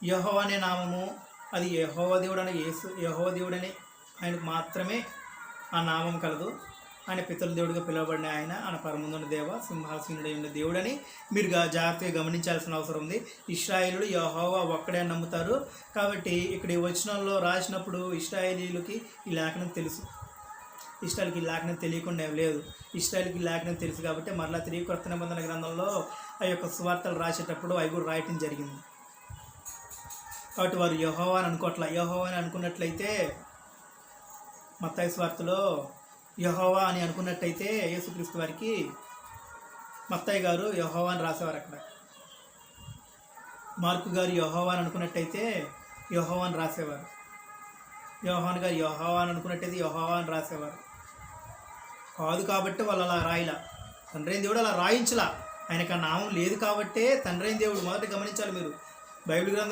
యెహోవా అనే నామము అది యెహోవా దేవుడు అనే యెహోవా దేవుడని ఆయనకు మాత్రమే ఆ నామం కలదు. ఆయన పితరుల దేవుడిగా పిలువబడిన ఆయన పరమందున్న దేవ సింహాసీనుడై ఉన్న దేవుడని మీరు జాగ్రత్తగా గమనించాల్సిన అవసరం ఉంది. ఇశ్రాయేలుడు యెహోవా ఒక్కడే అని నమ్ముతారు. కాబట్టి ఇక్కడ ఈ వచనంలో రాసినప్పుడు ఇశ్రాయేలీయులకి ఈ లేఖనం తెలుసు. ఇశ్రాయేలుకి ఈ లేఖనం తెలియకుండా ఏం లేదు. ఇశ్రాయేలుకి ఈ లేఖనం తెలుసు కాబట్టి మరలా తిరిగి కొత్త నిబంధన గ్రంథంలో ఆ యొక్క సువార్తలు రాసేటప్పుడు అవి కూడా రాయటం జరిగింది. కాబట్టి వారు యెహోవా అని అనుకోవట్లా. యెహోవా అని అనుకున్నట్లయితే మత్తయి సువార్తలో యెహోవా అని అనుకున్నట్టయితే యేసుక్రీస్తు వారికి మత్తయి గారు యెహోవా అని రాసేవారు. అక్కడ మార్కు గారు యెహోవా అని అనుకున్నట్టయితే యెహోవా అని రాసేవారు. యోహాను గారు యెహోవా అని అనుకున్నట్టయితే యెహోవా అని రాసేవారు కాదు. కాబట్టి వాళ్ళు అలా రాయలా. తండ్రి అయిన దేవుడు అలా రాయించలా. ఆయనకు ఆ నామం లేదు కాబట్టే తండ్రి అయిన దేవుడు మొదట గమనించాలి మీరు. బైబిల్ గ్రంథం